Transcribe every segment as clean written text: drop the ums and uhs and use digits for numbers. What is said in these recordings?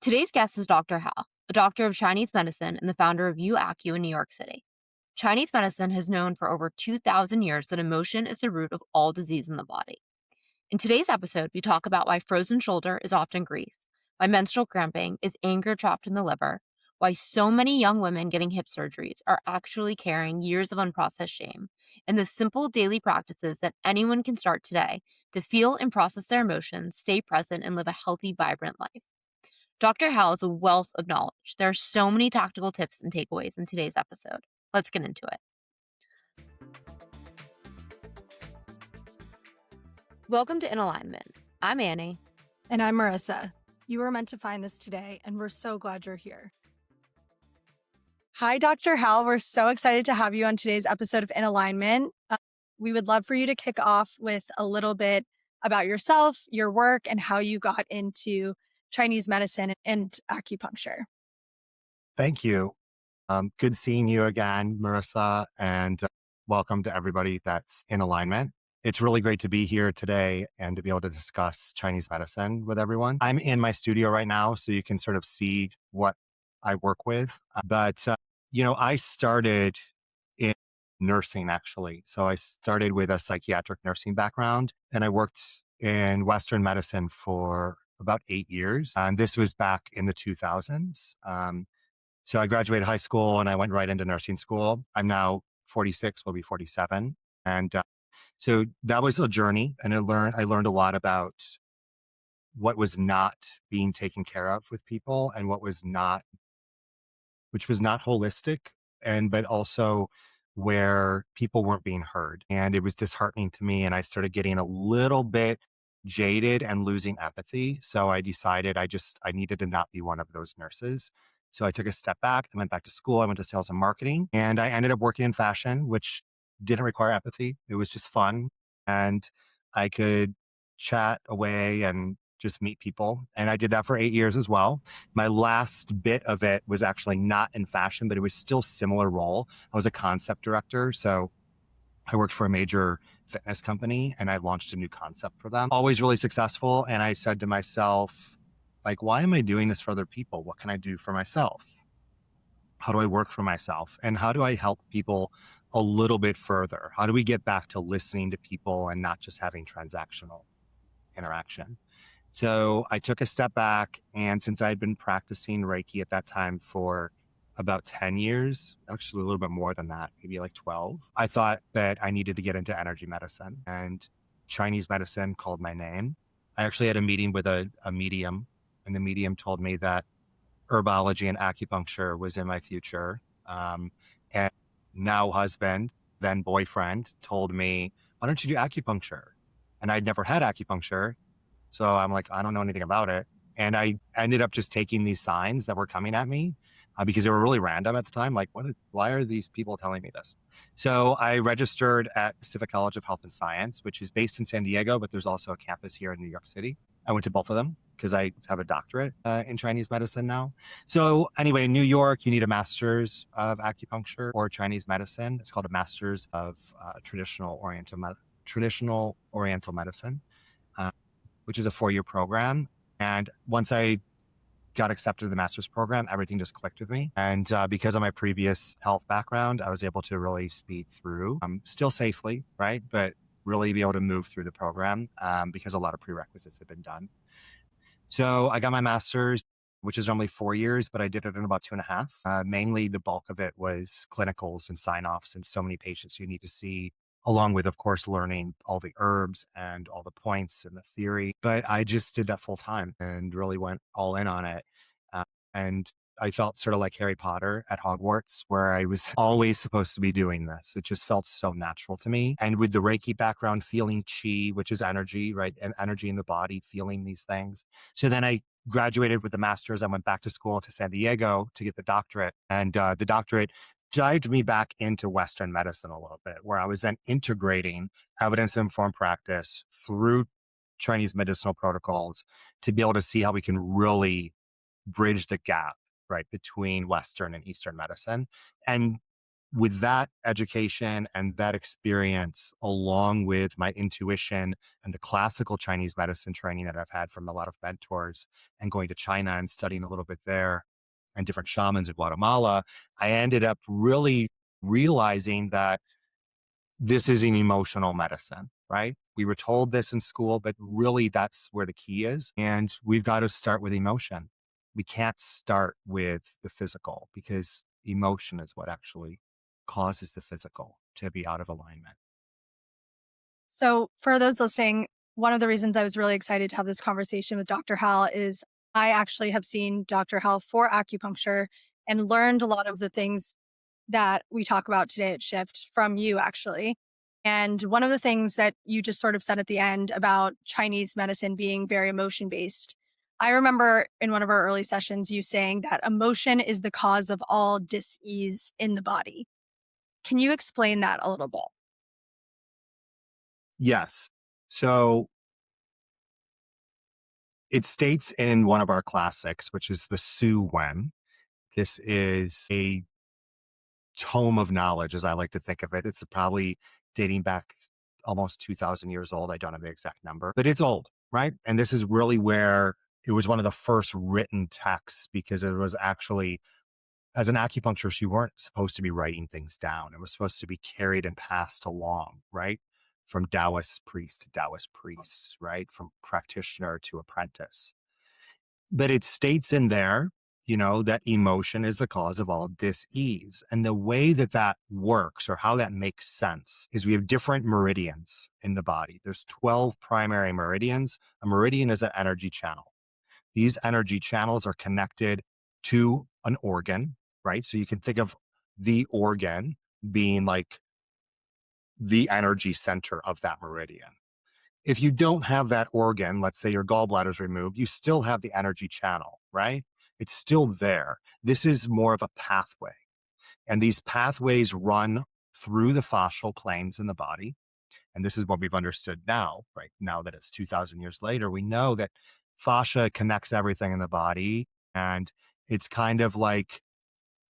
Today's guest is Dr. Hao, a doctor of Chinese medicine and the founder of YOU ACU in New York City. Chinese medicine has known for over 2,000 years that emotion is the root of all disease in the body. In today's episode, we talk about why frozen shoulder is often grief, why menstrual cramping is anger trapped in the liver, why so many young women getting hip surgeries are actually carrying years of unprocessed shame, and the simple daily practices that anyone can start today to feel and process their emotions, stay present, and live a healthy, vibrant life. Dr. Hal is a wealth of knowledge. There are so many tactical tips and takeaways in today's episode. Let's get into it. Welcome to In Alignment. I'm Annie. And I'm Marissa. You were meant to find this today, and we're so glad you're here. Hi, Dr. Hal. We're so excited to have you on today's episode of In Alignment. We would love for you to kick off with a little bit about yourself, your work, and how you got into Chinese medicine and acupuncture. Thank you. Good seeing you again, Marissa, and welcome to everybody that's in alignment. It's really great to be here today and to be able to discuss Chinese medicine with everyone. I'm in my studio right now, so you can sort of see what I work with. But I started in nursing, actually. So I started with a psychiatric nursing background, and I worked in Western medicine for about 8 years. And this was back in the 2000s. So I graduated high school and I went right into nursing school. I'm now 46, will be 47. And so that was a journey. And I learned a lot about what was not being taken care of with people and which was not holistic, but also where people weren't being heard. And it was disheartening to me. And I started getting a little bit jaded and losing empathy. So I decided I needed to not be one of those nurses. So I took a step back. I went back to school. I went to sales and marketing, and I ended up working in fashion, which didn't require empathy. It was just fun. And I could chat away and just meet people. And I did that for 8 years as well. My last bit of it was actually not in fashion, but it was still similar role. I was a concept director. So I worked for a major fitness company and I launched a new concept for them. Always really successful. And I said to myself, why am I doing this for other people? What can I do for myself? How do I work for myself? And how do I help people a little bit further? How do we get back to listening to people and not just having transactional interaction? So I took a step back, and since I had been practicing Reiki at that time for about 10 years, actually a little bit more than that, maybe like 12, I thought that I needed to get into energy medicine, and Chinese medicine called my name. I actually had a meeting with a medium, and the medium told me that herbology and acupuncture was in my future. And now husband, then boyfriend, told me, why don't you do acupuncture? And I'd never had acupuncture. So I'm like, I don't know anything about it. And I ended up just taking these signs that were coming at me because they were really random at the time. Like, why are these people telling me this? So I registered at Pacific College of Health and Science, which is based in San Diego, but there's also a campus here in New York City. I went to both of them because I have a doctorate in Chinese medicine now. So anyway, in New York, you need a master's of acupuncture or Chinese medicine. It's called a master's of traditional Oriental medicine. Which is a 4-year program. And once I got accepted to the master's program, everything just clicked with me. And because of my previous health background, I was able to really speed through, still safely, right? But really be able to move through the program because a lot of prerequisites had been done. So I got my master's, which is normally 4 years, but I did it in about 2.5. Mainly the bulk of it was clinicals and sign-offs and so many patients you need to see, along with, of course, learning all the herbs and all the points and the theory. But I just did that full time and really went all in on it. And I felt sort of like Harry Potter at Hogwarts, where I was always supposed to be doing this. It just felt so natural to me. And with the Reiki background, feeling chi, which is energy, right? And energy in the body, feeling these things. So then I graduated with the master's. I went back to school to San Diego to get the doctorate. And the doctorate dived me back into Western medicine a little bit, where I was then integrating evidence-informed practice through Chinese medicinal protocols to be able to see how we can really bridge the gap, right, between Western and Eastern medicine. And with that education and that experience, along with my intuition and the classical Chinese medicine training that I've had from a lot of mentors and going to China and studying a little bit there and different shamans in Guatemala, I ended up really realizing that this is an emotional medicine, right? We were told this in school, but really that's where the key is. And we've got to start with emotion. We can't start with the physical because emotion is what actually causes the physical to be out of alignment. So, for those listening, one of the reasons I was really excited to have this conversation with Dr. Hal is I actually have seen Dr. Hal for acupuncture and learned a lot of the things that we talk about today at Shift from you, actually. And one of the things that you just sort of said at the end about Chinese medicine being very emotion based, I remember in one of our early sessions you saying that emotion is the cause of all dis-ease in the body. Can you explain that a little bit? Yes. So it states in one of our classics, which is the Su Wen. This is a tome of knowledge, as I like to think of it. It's probably dating back almost 2,000 years old. I don't have the exact number, but it's old, right? And this is really where it was one of the first written texts because it was actually, as an acupuncturist, you weren't supposed to be writing things down. It was supposed to be carried and passed along, right? From Taoist priest to Taoist priests, right? From practitioner to apprentice. But it states in there, that emotion is the cause of all dis-ease. And the way that that works or how that makes sense is we have different meridians in the body. There's 12 primary meridians. A meridian is an energy channel. These energy channels are connected to an organ, right? So you can think of the organ being like the energy center of that meridian. If you don't have that organ, let's say your gallbladder is removed, you still have the energy channel, right? It's still there. This is more of a pathway. And these pathways run through the fascial planes in the body. And this is what we've understood now, right? Now that it's 2,000 years later, we know that fascia connects everything in the body. And it's kind of like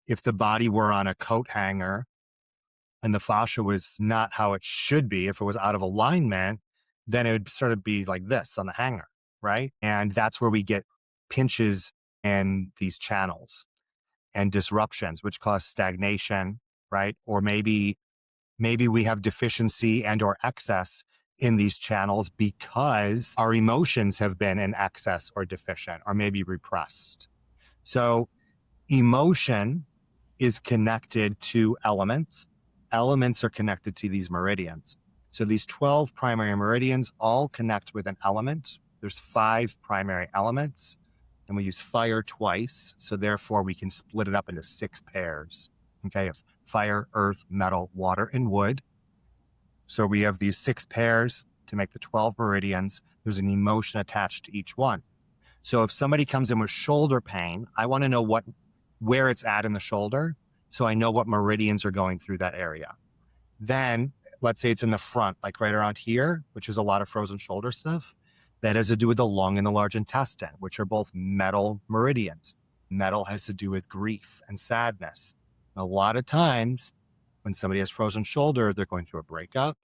if the body were on a coat hanger and the fascia was not how it should be, if it was out of alignment, then it would sort of be like this on the hanger, right? And that's where we get pinches in these channels and disruptions, which cause stagnation, right? Or maybe we have deficiency and or excess in these channels because our emotions have been in excess or deficient or maybe repressed. So emotion is connected to elements. Elements are connected to these meridians. So these 12 primary meridians all connect with an element. There's 5 primary elements, and we use fire twice. So therefore, we can split it up into 6 pairs. Okay, of fire, earth, metal, water, and wood. So we have these 6 pairs to make the 12 meridians. There's an emotion attached to each one. So if somebody comes in with shoulder pain, I want to know where it's at in the shoulder, so I know what meridians are going through that area. Then, let's say it's in the front, like right around here, which is a lot of frozen shoulder stuff. That has to do with the lung and the large intestine, which are both metal meridians. Metal has to do with grief and sadness. A lot of times, when somebody has frozen shoulder, they're going through a breakup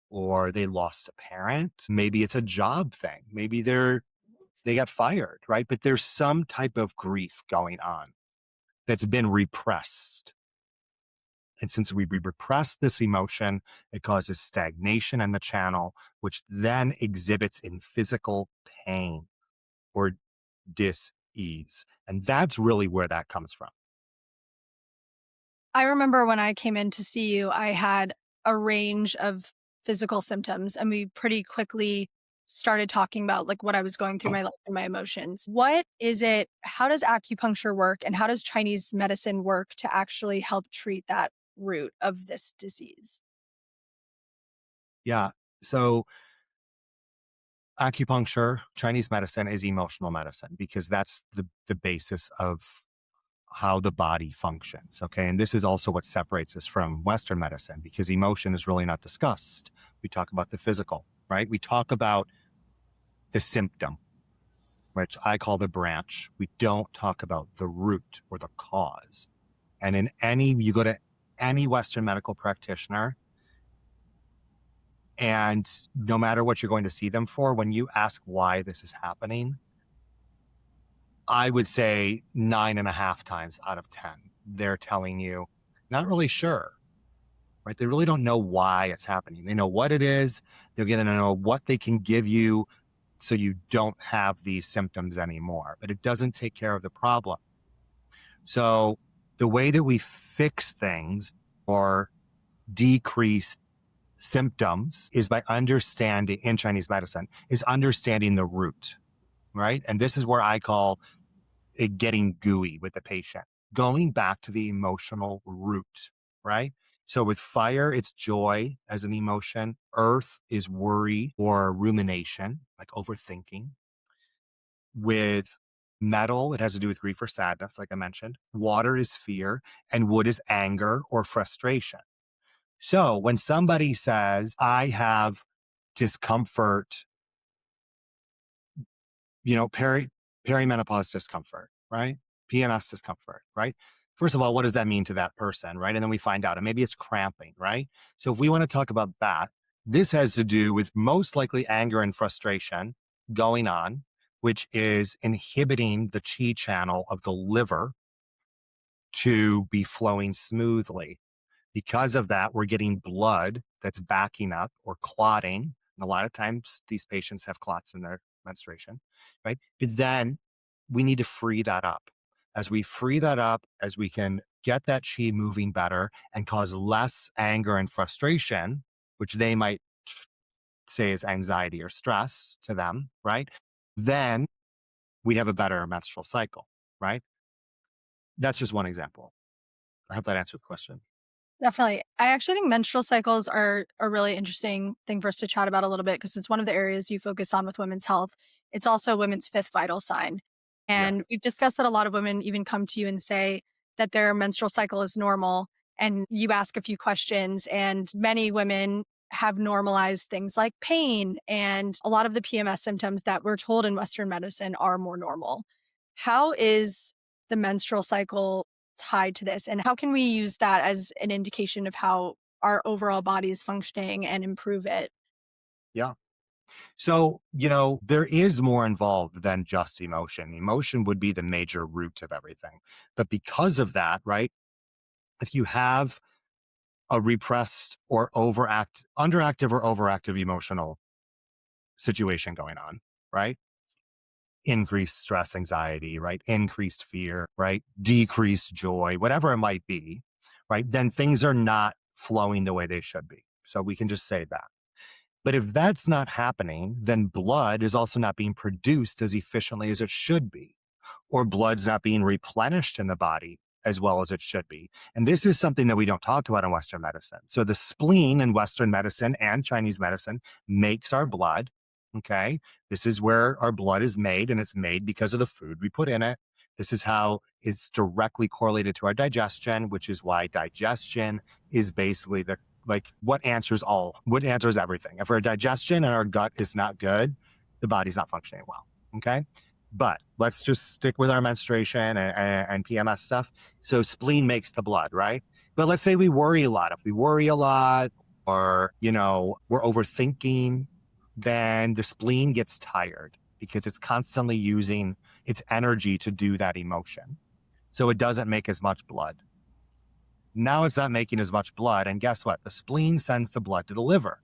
or they lost a parent. Maybe it's a job thing. Maybe they got fired, right? But there's some type of grief going on that's been repressed. And since we repress this emotion, it causes stagnation in the channel, which then exhibits in physical pain or dis-ease. And that's really where that comes from. I remember when I came in to see you, I had a range of physical symptoms, and we pretty quickly started talking about like what I was going through my life and my emotions. What is it? How does acupuncture work, and how does Chinese medicine work to actually help treat that root of this disease? Yeah. So acupuncture, Chinese medicine is emotional medicine because that's the basis of how the body functions. Okay. And this is also what separates us from Western medicine because emotion is really not discussed. We talk about the physical, right? We talk about the symptom, which I call the branch. We don't talk about the root or the cause. And you go to any Western medical practitioner, and no matter what you're going to see them for, when you ask why this is happening, I would say 9.5 times out of 10, they're telling you, not really sure, right? They really don't know why it's happening. They know what it is. They're going to know what they can give you so you don't have these symptoms anymore, but it doesn't take care of the problem. So the way that we fix things or decrease symptoms is by understanding, in Chinese medicine, is understanding the root, right? And this is where I call it getting gooey with the patient, going back to the emotional root, right? So with fire, it's joy as an emotion. Earth is worry or rumination, like overthinking. With metal, it has to do with grief or sadness, like I mentioned. Water is fear, and wood is anger or frustration. So when somebody says, I have discomfort, perimenopause discomfort, right? PMS discomfort, right? First of all, what does that mean to that person, right? And then we find out, and maybe it's cramping, right? So if we want to talk about that, this has to do with most likely anger and frustration going on, which is inhibiting the chi channel of the liver to be flowing smoothly. Because of that, we're getting blood that's backing up or clotting. And a lot of times these patients have clots in their menstruation, right? But then we need to free that up. As we free that up, as we can get that chi moving better and cause less anger and frustration, which they might say is anxiety or stress to them, right? Then we have a better menstrual cycle, right? That's just one example. I hope that answered the question. Definitely. I actually think menstrual cycles are a really interesting thing for us to chat about a little bit because it's one of the areas you focus on with women's health. It's also women's fifth vital sign. And Yes. we've discussed that a lot of women even come to you and say that their menstrual cycle is normal. And you ask a few questions, and many women have normalized things like pain. And a lot of the PMS symptoms that we're told in Western medicine are more normal. How is the menstrual cycle tied to this? And how can we use that as an indication of how our overall body is functioning and improve it? Yeah. So, there is more involved than just emotion. Emotion would be the major root of everything. But because of that, right, if you have a repressed or underactive or overactive emotional situation going on, right? Increased stress, anxiety, right? Increased fear, right? Decreased joy, whatever it might be, right? Then things are not flowing the way they should be. So we can just say that. But if that's not happening, then blood is also not being produced as efficiently as it should be, or blood's not being replenished in the body as well as it should be. And this is something that we don't talk about in Western medicine. So the spleen in Western medicine and Chinese medicine makes our blood. Okay. This is where our blood is made, and it's made because of the food we put in it. This is how it's directly correlated to our digestion, which is why digestion is basically what answers everything. If our digestion and our gut is not good, the body's not functioning well. Okay. But let's just stick with our menstruation and PMS stuff. So spleen makes the blood, right? But let's say we worry a lot. If we worry a lot or, we're overthinking, then the spleen gets tired because it's constantly using its energy to do that emotion. So it doesn't make as much blood. Now it's not making as much blood. And guess what? The spleen sends the blood to the liver.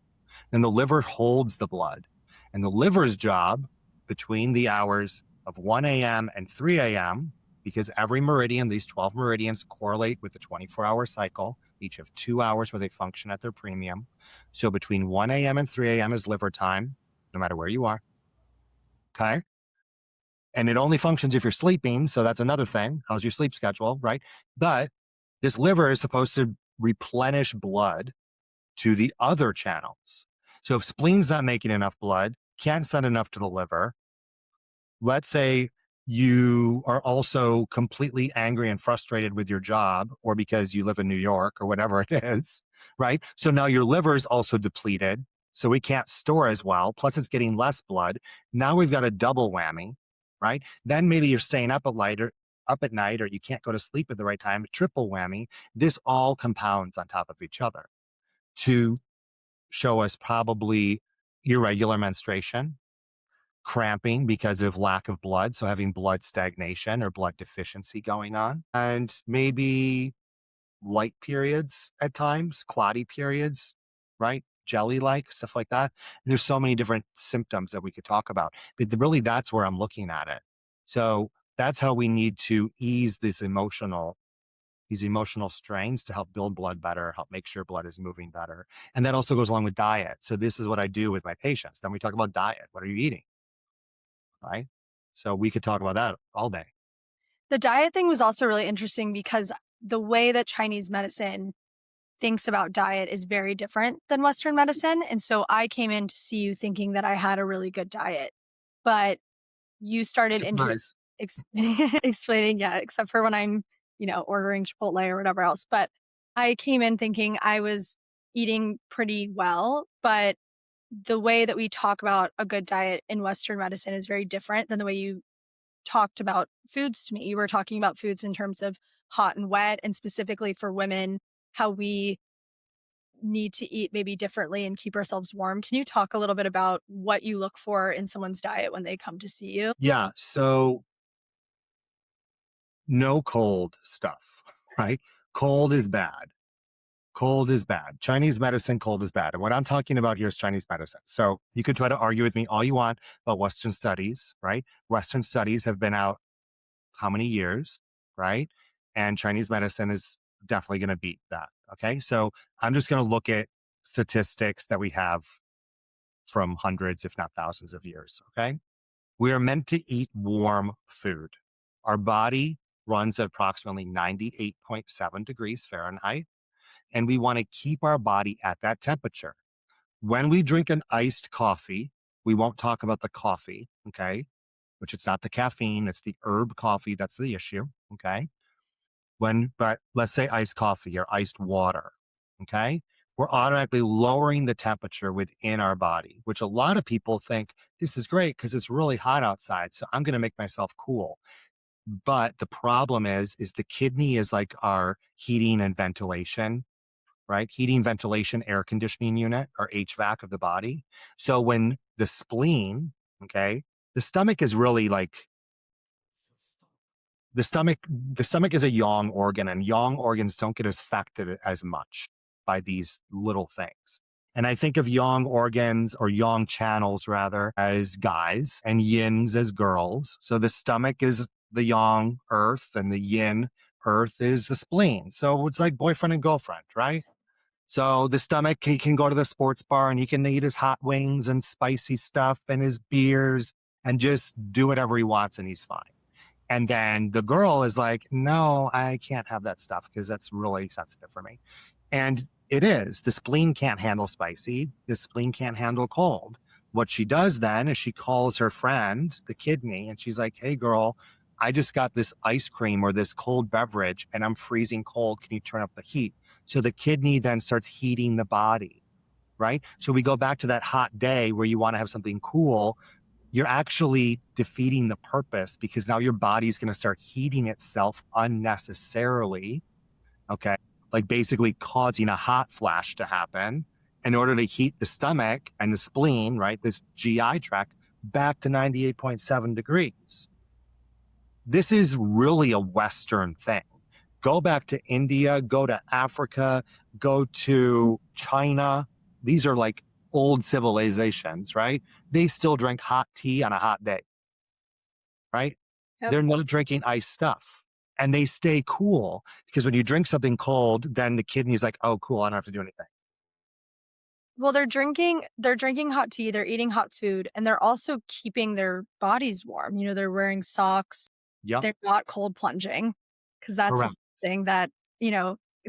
And the liver holds the blood. And the liver's job between the hours of 1 a.m. and 3 a.m., because every meridian, these 12 meridians correlate with the 24-hour cycle, each have 2 hours where they function at their premium. So between 1 a.m. and 3 a.m. is liver time, no matter where you are. Okay. And it only functions if you're sleeping. So that's another thing. How's your sleep schedule, right? But this liver is supposed to replenish blood to the other channels. So if spleen's not making enough blood, can't send enough to the liver, let's say you are also completely angry and frustrated with your job, or because you live in New York or whatever it is, right? So now your liver is also depleted. So we can't store as well. Plus it's getting less blood. Now we've got a double whammy, right? Then maybe you're staying up up at night or you can't go to sleep at the right time, triple whammy. This all compounds on top of each other to show us probably irregular menstruation, cramping because of lack of blood. So having blood stagnation or blood deficiency going on, and maybe light periods at times, clotty periods, right? Jelly like stuff like that. There's so many different symptoms that we could talk about, but really that's where I'm looking at it. So that's how we need to ease these emotional strains to help build blood better, help make sure blood is moving better. And that also goes along with diet. So this is what I do with my patients. Then we talk about diet. What are you eating? Right? So we could talk about that all day. The diet thing was also really interesting because the way that Chinese medicine thinks about diet is very different than Western medicine. And so I came in to see you thinking that I had a really good diet, but you started Surprise. explaining, yeah, except for when I'm, ordering Chipotle or whatever else. But I came in thinking I was eating pretty well, but the way that we talk about a good diet in Western medicine is very different than the way you talked about foods to me. You were talking about foods in terms of hot and wet, and specifically for women, how we need to eat maybe differently and keep ourselves warm. Can you talk a little bit about what you look for in someone's diet when they come to see you? Yeah. So no cold stuff, right? Cold is bad. Cold is bad. Chinese medicine, cold is bad. And what I'm talking about here is Chinese medicine. So you could try to argue with me all you want about Western studies, right? Western studies have been out how many years, right? And Chinese medicine is definitely going to beat that. Okay. So I'm just going to look at statistics that we have from hundreds, if not thousands of years. Okay. We are meant to eat warm food. Our body runs at approximately 98.7 degrees Fahrenheit, and we want to keep our body at that temperature. When we drink an iced coffee, we won't talk about the coffee, okay? Which it's not the caffeine, it's the herb coffee that's the issue, okay? But let's say iced coffee or iced water, okay? We're automatically lowering the temperature within our body, which a lot of people think this is great because it's really hot outside. So I'm going to make myself cool. But the problem is the kidney is like our heating and ventilation, right? Heating, ventilation, air conditioning unit or HVAC of the body. So when the spleen, okay, the stomach is really like the stomach is a yang organ, and yang organs don't get affected as much by these little things. And I think of yang organs or yang channels rather as guys and yins as girls. So the stomach is the yang earth and the yin earth is the spleen. So it's like boyfriend and girlfriend, right? So the stomach, he can go to the sports bar and he can eat his hot wings and spicy stuff and his beers and just do whatever he wants and he's fine. And then the girl is like, no, I can't have that stuff because that's really sensitive for me. And it is. The spleen can't handle spicy. The spleen can't handle cold. What she does then is she calls her friend, the kidney, and she's like, hey, girl, I just got this ice cream or this cold beverage and I'm freezing cold. Can you turn up the heat? So the kidney then starts heating the body, right? So we go back to that hot day where you want to have something cool. You're actually defeating the purpose because now your body's going to start heating itself unnecessarily, okay? Like basically causing a hot flash to happen in order to heat the stomach and the spleen, right? This GI tract back to 98.7 degrees. This is really a Western thing. Go back to India, go to Africa, go to China. These are like old civilizations, right? They still drink hot tea on a hot day, right? Yep. They're not drinking iced stuff and they stay cool because when you drink something cold, then the kidney's like, oh, cool, I don't have to do anything. Well, they're drinking hot tea, they're eating hot food, and they're also keeping their bodies warm. They're wearing socks. Yep. They're not cold plunging because that's the Correct. thing that,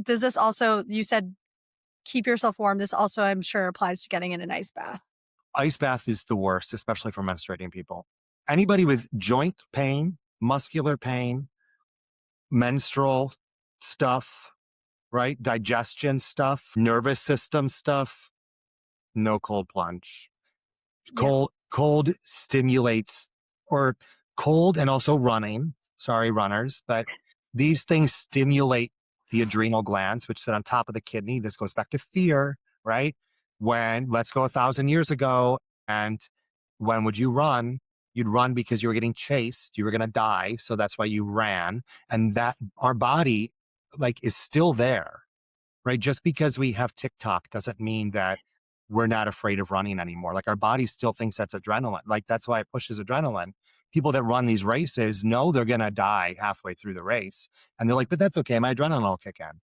does this also, you said keep yourself warm. This also, I'm sure, applies to getting in an ice bath. Ice bath is the worst, especially for menstruating people. Anybody with joint pain, muscular pain, menstrual stuff, right? Digestion stuff, nervous system stuff, no cold plunge. Yeah. Cold stimulates, or cold and also running Sorry, runners, but these things stimulate the adrenal glands, which sit on top of the kidney. This goes back to fear, right? When let's go 1,000 years ago, and when would you run? You'd run because you were getting chased. You were going to die. So that's why you ran. And that our body like is still there, right? Just because we have TikTok doesn't mean that we're not afraid of running anymore. Like our body still thinks that's adrenaline. Like that's why it pushes adrenaline. People that run these races know they're going to die halfway through the race. And they're like, but that's okay. My adrenaline will kick in.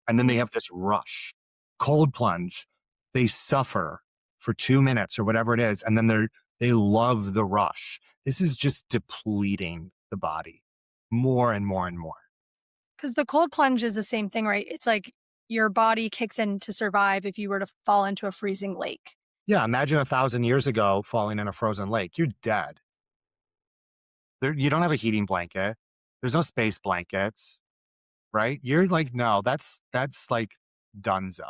And then they have this rush. Cold plunge, they suffer for 2 minutes or whatever it is. And then they love the rush. This is just depleting the body more and more and more. Because the cold plunge is the same thing, right? It's like your body kicks in to survive if you were to fall into a freezing lake. Yeah, imagine 1,000 years ago falling in a frozen lake. You're dead. You don't have a heating blanket. There's no space blankets, right? You're like, no, that's like donezo.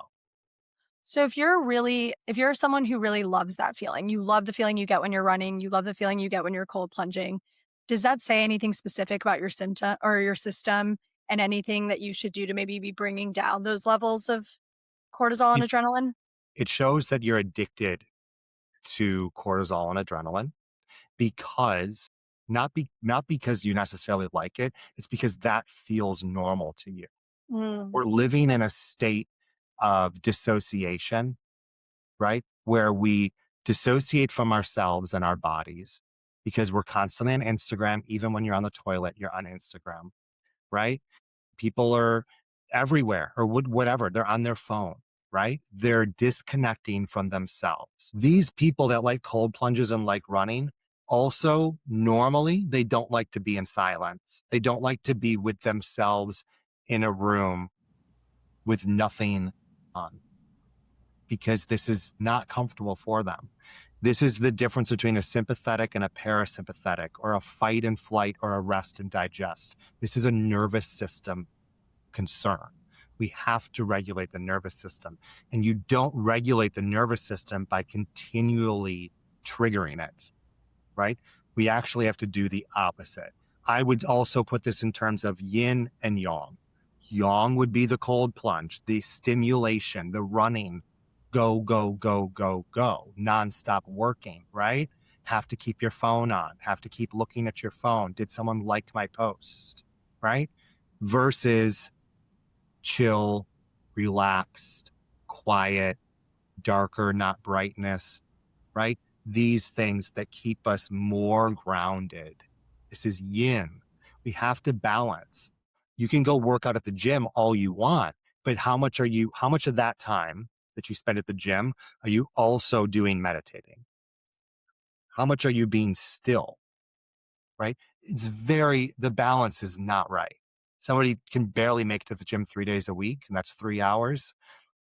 So if you're someone who really loves that feeling, you love the feeling you get when you're running, you love the feeling you get when you're cold plunging, does that say anything specific about your symptom or your system and anything that you should do to maybe be bringing down those levels of cortisol and It, adrenaline? it shows that you're addicted to cortisol and adrenaline because not because you necessarily like it, it's because that feels normal to you. Mm. We're living in a state of dissociation, right? Where we dissociate from ourselves and our bodies because we're constantly on Instagram. Even when you're on the toilet, you're on Instagram, right? People are everywhere or whatever. They're on their phone, right? They're disconnecting from themselves. These people that like cold plunges and like running also normally they don't like to be in silence. They don't like to be with themselves in a room with nothing on because this is not comfortable for them. This is the difference between a sympathetic and a parasympathetic, or a fight and flight, or a rest and digest. This is a nervous system concern. We have to regulate the nervous system. And you don't regulate the nervous system by continually triggering it, right? We actually have to do the opposite. I would also put this in terms of yin and yang. Yang would be the cold plunge, the stimulation, the running, go, go, go, go, go, nonstop working, right? Have to keep your phone on, have to keep looking at your phone. Did someone like my post, right? Versus chill, relaxed, quiet, darker, not brightness, right? These things that keep us more grounded. This is yin. We have to balance. You can go work out at the gym all you want, but how much of that time that you spend at the gym are you also doing meditating? How much are you being still, right? The balance is not right. Somebody can barely make it to the gym 3 days a week, and that's 3 hours.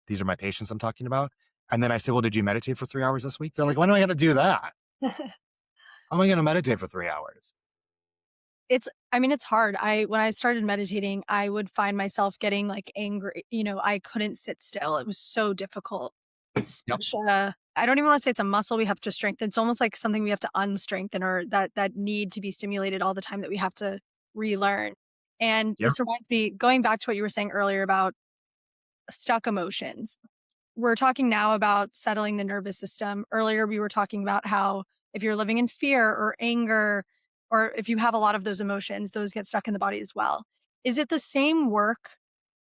These are my patients I'm talking about. And then I say, well, did you meditate for 3 hours this week? They're like, when am I going to do that? How am I going to meditate for 3 hours? It's hard. When I started meditating, I would find myself getting like angry. I couldn't sit still. It was so difficult. It's Yep. I don't even want to say it's a muscle we have to strengthen. It's almost like something we have to unstrengthen, or that need to be stimulated all the time that we have to relearn. And Yeah. this reminds me, going back to what you were saying earlier about stuck emotions. We're talking now about settling the nervous system. Earlier, we were talking about how if you're living in fear or anger, or if you have a lot of those emotions, those get stuck in the body as well. Is it the same work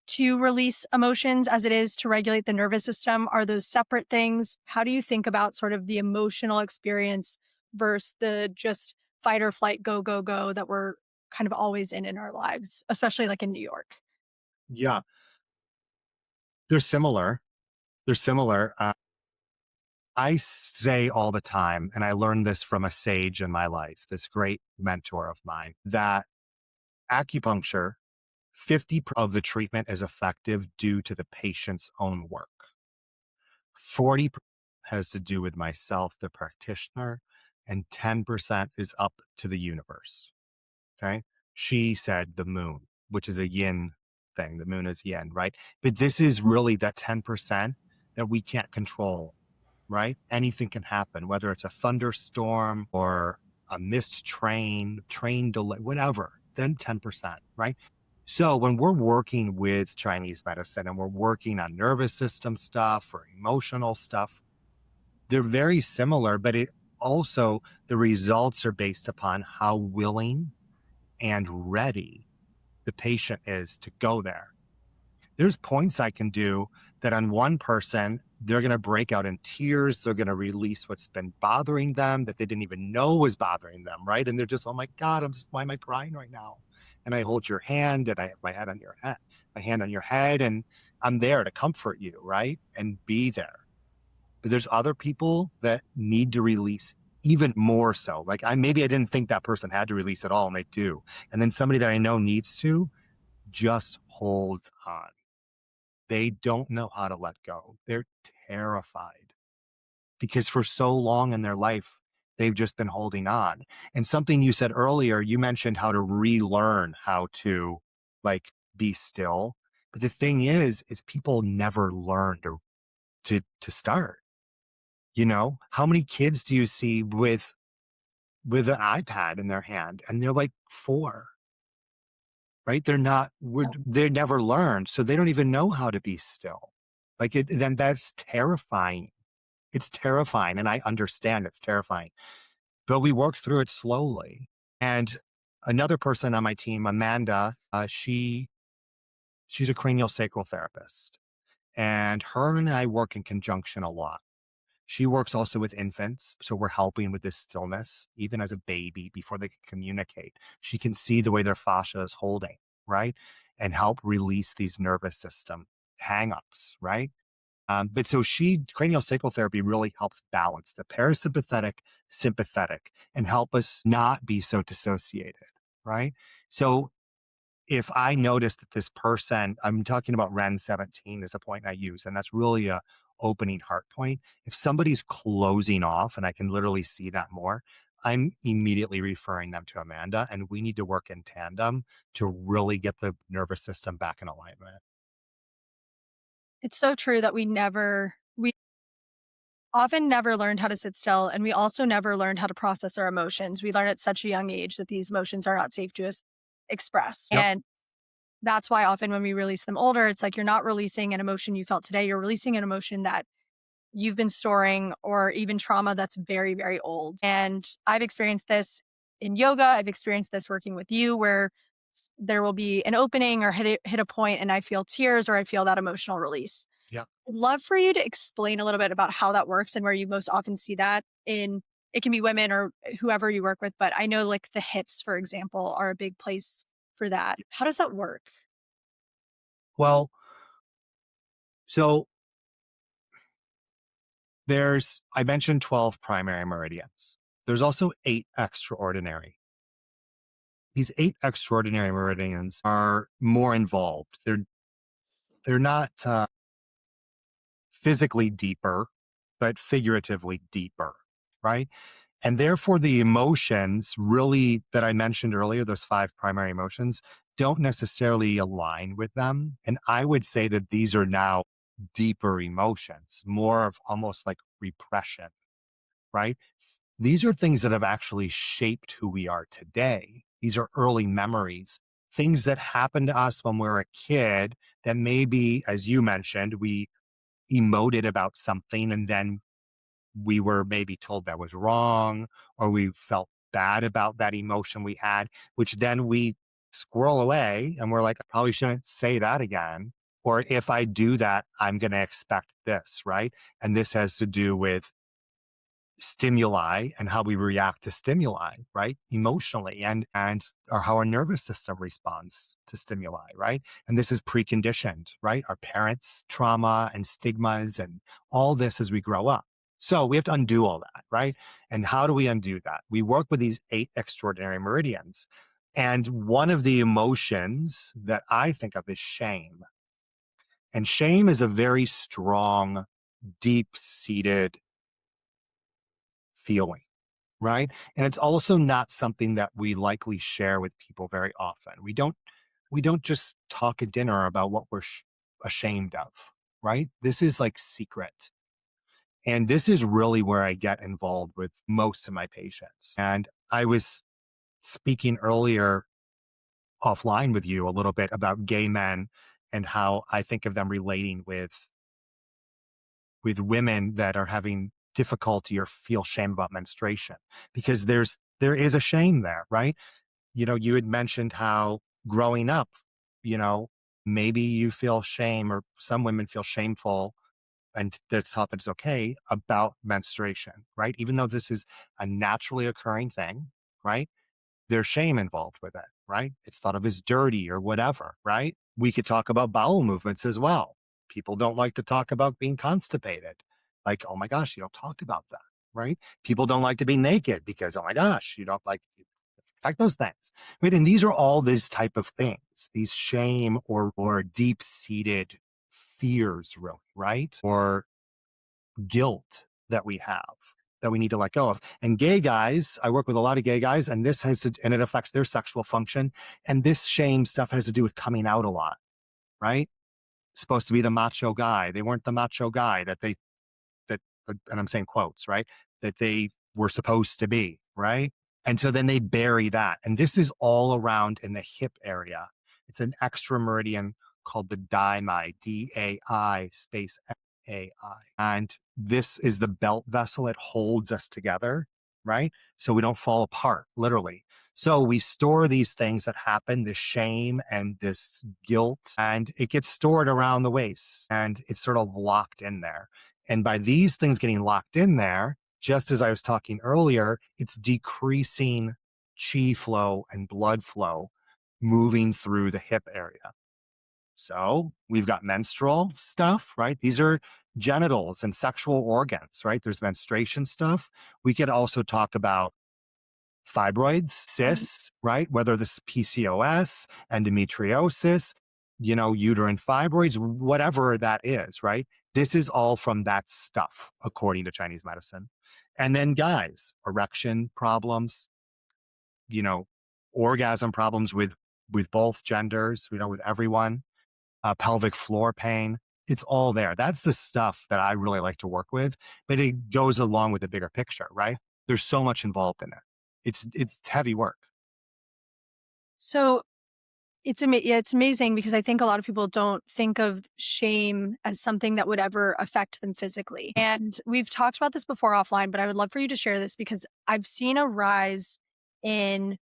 to release emotions as it is to regulate the nervous system? Are those separate things? How do you think about sort of the emotional experience versus the just fight or flight, go, go, go that we're kind of always in our lives, especially like in New York? Yeah. They're similar. They're similar. I say all the time, and I learned this from a sage in my life, this great mentor of mine, that acupuncture, 50% of the treatment is effective due to the patient's own work. 40% has to do with myself, the practitioner, and 10% is up to the universe. Okay. She said the moon, which is a yin thing. The moon is yin, right? But this is really that 10% that we can't control, right? Anything can happen, whether it's a thunderstorm or a missed train delay, whatever. then 10%, right? So when we're working with Chinese medicine and we're working on nervous system stuff or emotional stuff, they're very similar, but it also, the results are based upon how willing and ready the patient is to go there. There's points I can do that on one person, they're going to break out in tears. They're going to release what's been bothering them that they didn't even know was bothering them, right? And they're just, oh my God, why am I crying right now? And I hold your hand and I have my head on your head, my hand on your head, and I'm there to comfort you, right? And be there. But there's other people that need to release even more so. Like maybe I didn't think that person had to release at all, and they do. And then somebody that I know needs to just holds on. They don't know how to let go. They're terrified because for so long in their life, they've just been holding on. And something you said earlier, you mentioned how to relearn how to like be still. But the thing is people never learn to start. You know, how many kids do you see with an iPad in their hand and they're like 4, right? They never learned. So they don't even know how to be still. Then that's terrifying. It's terrifying. And I understand it's terrifying, but we work through it slowly. And another person on my team, Amanda, she's a cranial sacral therapist, and her and I work in conjunction a lot. She works also with infants. So we're helping with this stillness, even as a baby before they can communicate. She can see the way their fascia is holding, right? And help release these nervous system hangups, right? But so cranial sacral therapy really helps balance the parasympathetic, sympathetic, and help us not be so dissociated, right? So if I notice that this person, I'm talking about REN 17 is a point I use, and that's really a opening heart point. If somebody's closing off, and I can literally see that more, I'm immediately referring them to Amanda, and we need to work in tandem to really get the nervous system back in alignment. It's so true that we often never learned how to sit still, and we also never learned how to process our emotions. We learn at such a young age that these emotions are not safe to us express. Yep. And that's why often when we release them older, it's like you're not releasing an emotion you felt today. You're releasing an emotion that you've been storing, or even trauma that's very, very old. And I've experienced this in yoga. I've experienced this working with you, where there will be an opening or hit a point and I feel tears or I feel that emotional release. Yep. I'd love for you to explain a little bit about how that works and where you most often see that it can be women or whoever you work with, but I know like the hips, for example, are a big place for that. How does that work? Well, so I mentioned 12 primary meridians. There's also 8 extraordinary. These 8 extraordinary meridians are more involved. They're not physically deeper, but figuratively deeper, right? And therefore, the emotions really that I mentioned earlier, those 5 primary emotions, don't necessarily align with them. And I would say that these are now deeper emotions, more of almost like repression, right? These are things that have actually shaped who we are today. These are early memories, things that happened to us when we were a kid that maybe, as you mentioned, we emoted about something and then we were maybe told that was wrong, or we felt bad about that emotion we had, which then we squirrel away and we're like, I probably shouldn't say that again. Or if I do that, I'm going to expect this, right? And this has to do with stimuli and how we react to stimuli, right? Emotionally and or how our nervous system responds to stimuli, right? And this is preconditioned, right? Our parents' trauma and stigmas and all this as we grow up. So we have to undo all that, right? And how do we undo that? We work with these 8 extraordinary meridians. And one of the emotions that I think of is shame. And shame is a very strong, deep-seated feeling, right? And it's also not something that we likely share with people very often. We don't just talk at dinner about what we're ashamed of, right? This is like secret. And this is really where I get involved with most of my patients. And I was speaking earlier offline with you a little bit about gay men and how I think of them relating with women that are having difficulty or feel shame about menstruation, because there is a shame there, right? You had mentioned how growing up, you know, maybe you feel shame, or some women feel shameful, and that's thought that it's okay about menstruation, right? Even though this is a naturally occurring thing, right? There's shame involved with it, right? It's thought of as dirty or whatever, right? We could talk about bowel movements as well. People don't like to talk about being constipated. Like, oh my gosh, you don't talk about that, right? People don't like to be naked because, oh my gosh, you don't like those things, right? And these are all these type of things, these shame or deep seated fears, really, right? Or guilt that we have that we need to let go of. And gay guys, I work with a lot of gay guys, and and it affects their sexual function. And this shame stuff has to do with coming out a lot, right? Supposed to be the macho guy. They weren't the macho guy that, and I'm saying quotes, right? That they were supposed to be, right? And so then they bury that. And this is all around in the hip area. It's an extra meridian called the DAI, DAI space AI. And this is the belt vessel. It holds us together, right? So we don't fall apart, literally. So we store these things that happen, this shame and this guilt, and it gets stored around the waist and it's sort of locked in there. And by these things getting locked in there, just as I was talking earlier, it's decreasing chi flow and blood flow moving through the hip area. So we've got menstrual stuff, right? These are genitals and sexual organs, right? There's menstruation stuff. We could also talk about fibroids, cysts, right? Whether this is PCOS, endometriosis, uterine fibroids, whatever that is, right? This is all from that stuff, according to Chinese medicine. And then guys, erection problems, you know, orgasm problems with both genders, with everyone, pelvic floor pain. It's all there. That's the stuff that I really like to work with, but it goes along with the bigger picture, right? There's so much involved in it. It's heavy work. So it's amazing because I think a lot of people don't think of shame as something that would ever affect them physically. And we've talked about this before offline, but I would love for you to share this because I've seen a rise in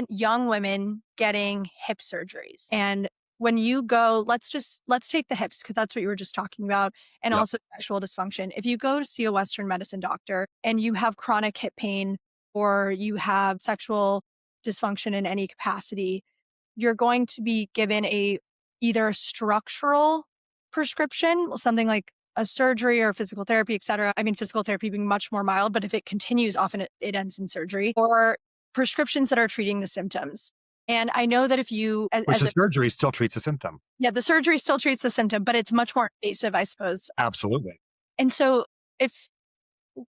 young women getting hip surgeries. And when you go, let's take the hips because that's what you were just talking about, and Yep. also sexual dysfunction. If you go to see a Western medicine doctor and you have chronic hip pain or you have sexual dysfunction in any capacity, you're going to be given either a structural prescription, something like a surgery or physical therapy, et cetera. I mean, physical therapy being much more mild, but if it continues, often it ends in surgery, or prescriptions that are treating the symptoms. And I know that if you, Which the surgery still treats a symptom. yeah, the surgery still treats the symptom, but it's much more invasive, I suppose. Absolutely. And so if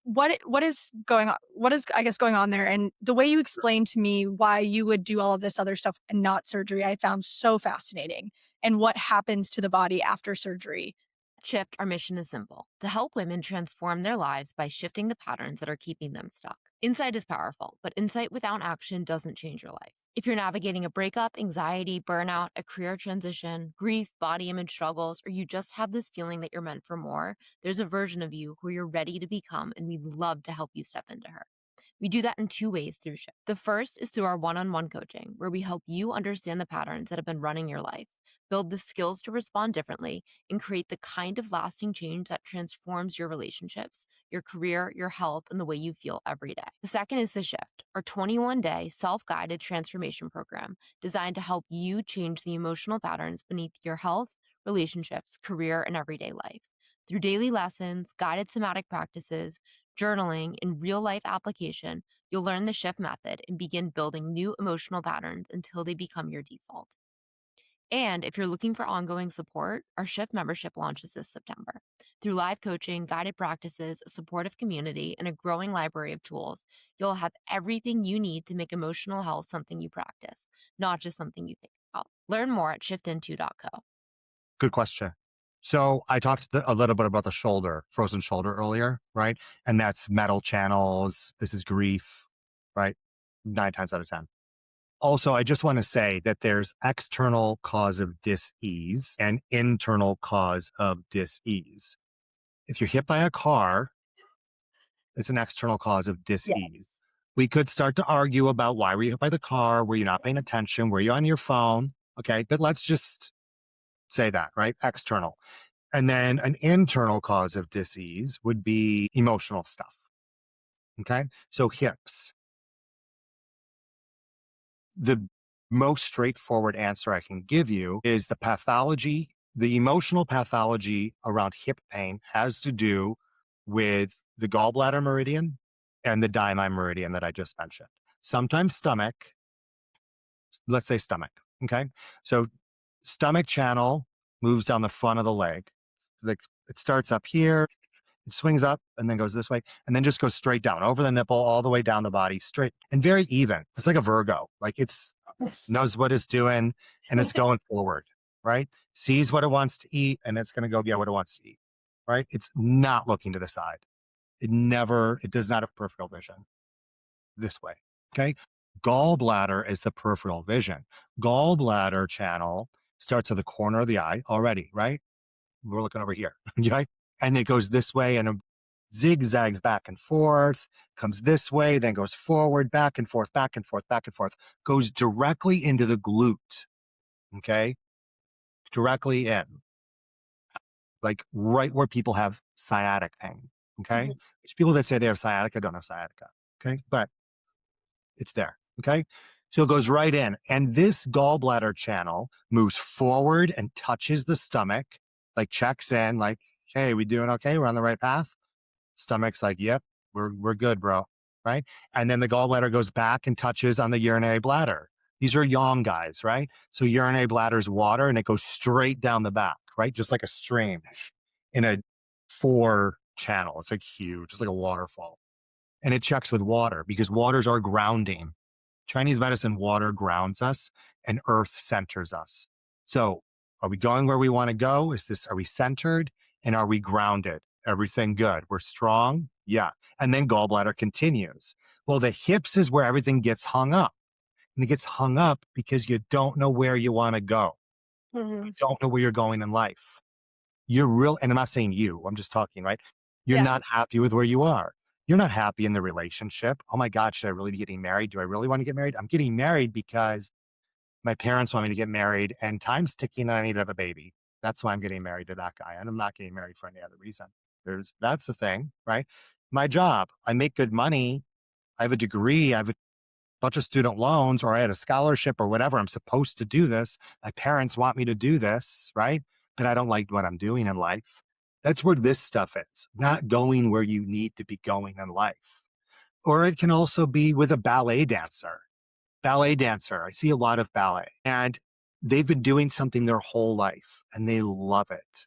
what is going on, what is, I guess, going on there? And the way you explained to me why you would do all of this other stuff and not surgery, I found so fascinating. And what happens to the body after surgery. Shift, our mission is simple: to help women transform their lives by shifting the patterns that are keeping them stuck. Insight is powerful, but insight without action doesn't change your life. If you're navigating a breakup, anxiety, burnout, a career transition, grief, body image struggles, or you just have this feeling that you're meant for more, there's a version of you who you're ready to become, and we'd love to help you step into her. We do that in two ways through Shift. The first is through our one-on-one coaching, where we help you understand the patterns that have been running your life, build the skills to respond differently, and create the kind of lasting change that transforms your relationships, your career, your health, and the way you feel every day. The second is the Shift, our 21-day self-guided transformation program designed to help you change the emotional patterns beneath your health, relationships, career, and everyday life. Through daily lessons, guided somatic practices, journaling, and real life application, you'll learn the Shift method and begin building new emotional patterns until they become your default. And if you're looking for ongoing support, our Shift membership launches this September. Through live coaching, guided practices, a supportive community, and a growing library of tools, you'll have everything you need to make emotional health something you practice, not just something you think about. Learn more at shiftinto.co. Good question. So I talked a little bit about the shoulder, frozen shoulder earlier, right? And that's metal channels. This is grief, right? 9 times out of 10. Also, I just want to say that there's external cause of dis-ease and internal cause of dis-ease. If you're hit by a car, it's an external cause of dis-ease. Yes. We could start to argue about why were you hit by the car? Were you not paying attention? Were you on your phone? Okay, but let's just say that, right? External. And then an internal cause of dis-ease would be emotional stuff. Okay, so hips. The most straightforward answer I can give you is the pathology, the emotional pathology around hip pain has to do with the gallbladder meridian and the diamine meridian that I just mentioned. Sometimes stomach, let's say stomach. Okay. So stomach channel moves down the front of the leg. Like it starts up here, it swings up and then goes this way and then just goes straight down over the nipple, all the way down the body, straight and very even. It's like a Virgo. Like it's knows what it's doing and it's going forward, right? Sees what it wants to eat and it's going to go get what it wants to eat, right? It's not looking to the side. It does not have peripheral vision this way. Okay. Gallbladder is the peripheral vision. Gallbladder channel starts at the corner of the eye already, right? We're looking over here, right? And it goes this way and it zigzags back and forth, comes this way, then goes forward, back and forth, back and forth, back and forth, goes directly into the glute. Okay. Directly in, like right where people have sciatic pain. Okay. Mhm. Which people that say they have sciatica don't have sciatica. Okay. But it's there. Okay. So it goes right in. And this gallbladder channel moves forward and touches the stomach, like checks in, like, hey, we doing okay? We're on the right path. Stomach's like, yep, we're good, bro. Right. And then the gallbladder goes back and touches on the urinary bladder. These are young guys, right? So urinary bladder's water and it goes straight down the back, right? Just like a stream in a 4 channel. It's like huge, just like a waterfall. And it checks with water because waters are grounding. Chinese medicine, water grounds us and earth centers us. So are we going where we want to go? Are we centered and are we grounded? Everything good. We're strong. Yeah. And then gallbladder continues. Well, the hips is where everything gets hung up. And it gets hung up because you don't know where you want to go. You Mhm. don't know where you're going in life. And I'm not saying you, I'm just talking, right? You're Yeah. not happy with where you are. You're not happy in the relationship. Oh my God, should I really be getting married? Do I really want to get married? I'm getting married because my parents want me to get married and time's ticking and I need to have a baby. That's why I'm getting married to that guy. And I'm not getting married for any other reason. That's the thing, right? My job, I make good money. I have a degree. I have a bunch of student loans, or I had a scholarship or whatever. I'm supposed to do this. My parents want me to do this, right? But I don't like what I'm doing in life. That's where this stuff is, not going where you need to be going in life. Or it can also be with a ballet dancer. Ballet dancer, I see a lot of ballet, and they've been doing something their whole life and they love it,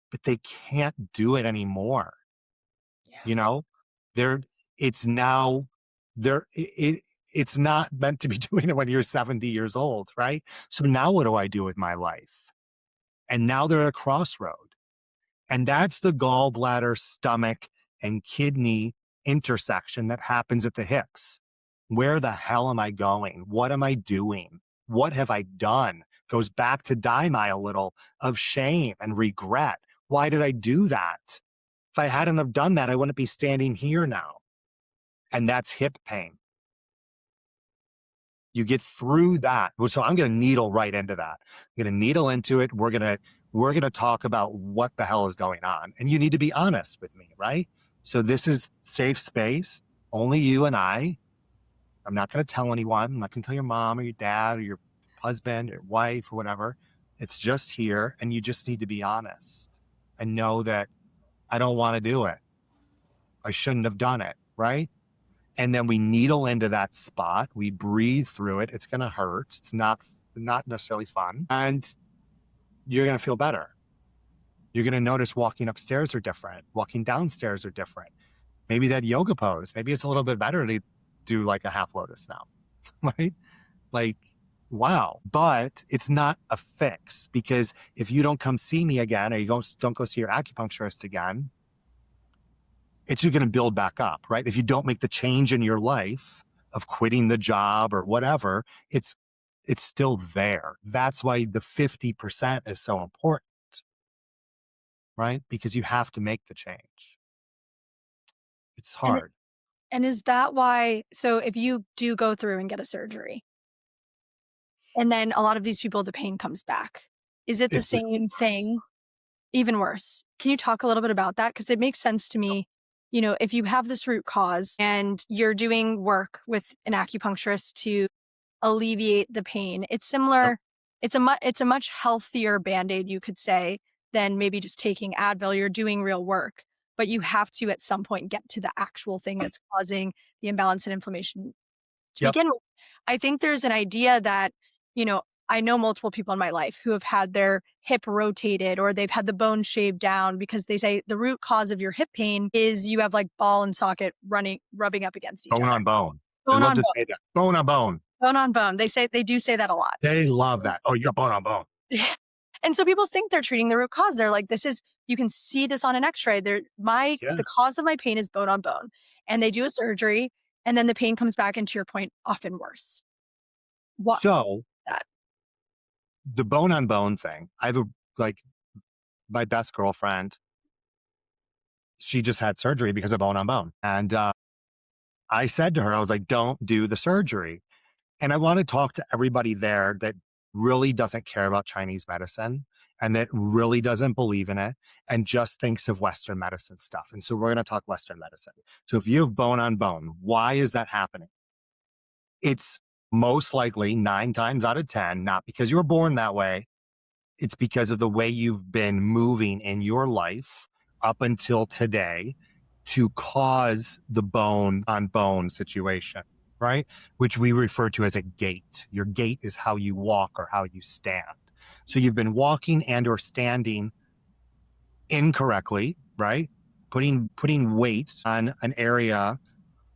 but they can't do it anymore. Yeah. You know, they're, it's now, it's not meant to be doing it when you're 70 years old, right? So now what do I do with my life? And now they're at a crossroad. And that's the gallbladder, stomach, and kidney intersection that happens at the hips. Where the hell am I going? What am I doing? What have I done? Goes back to Daimai a little of shame and regret. Why did I do that? If I hadn't have done that, I wouldn't be standing here now. And that's hip pain. You get through that. So I'm going to needle right into that. I'm going to needle into it. We're going to talk about what the hell is going on. And you need to be honest with me, right? So this is safe space, only you and I. I'm not going to tell anyone. I'm not going to tell your mom or your dad or your husband or wife or whatever. It's just here. And you just need to be honest and know that I don't want to do it. I shouldn't have done it, right? And then we needle into that spot. We breathe through it. It's going to hurt. It's not necessarily fun. And you're going to feel better. You're going to notice walking upstairs are different. Walking downstairs are different. Maybe that yoga pose, maybe it's a little bit better to do like a half lotus now, right? Like, wow. But it's not a fix, because if you don't come see me again, or you don't go see your acupuncturist again, it's just going to build back up, right? If you don't make the change in your life, of quitting the job or whatever, it's still there. That's why the 50% is so important, right? Because you have to make the change. It's And hard. and is that why, so if you do go through and get a surgery, and then a lot of these people, the pain comes back, is it the It's even same worse. thing? Even worse. Can you talk a little bit about that? Because it makes sense to me. If you have this root cause and you're doing work with an acupuncturist to alleviate the pain, it's Yep. similar. It's a much healthier band-aid, you could say, than maybe just taking Advil. You're doing real work, but you have to at some point get to the actual thing that's causing the imbalance and inflammation to Yep. begin with. I think there's an idea that, you know, I know multiple people in my life who have had their hip rotated or they've had the bone shaved down because they say the root cause of your hip pain is you have like ball and socket rubbing up against each Bone other. on bone. They Bone love on to bone. say that. Bone on bone. Bone on bone. They do say that a lot. They love that. Oh, you got bone on bone. And so people think they're treating the root cause. They're like, you can see this on an x-ray. Yeah. The cause of my pain is bone on bone. And they do a surgery and then the pain comes back, and to your point, often worse. What So that? the bone on bone thing, I have like my best girlfriend, she just had surgery because of bone on bone. And I said to her, I was like, don't do the surgery. And I want to talk to everybody there that really doesn't care about Chinese medicine and that really doesn't believe in it and just thinks of Western medicine stuff. And so we're going to talk Western medicine. So if you have bone on bone, why is that happening? It's most likely 9 times out of 10, not because you were born that way. It's because of the way you've been moving in your life up until today to cause the bone on bone situation, right? Which we refer to as a gait. Your gait is how you walk or how you stand. So you've been walking and or standing incorrectly, right? Putting weight on an area,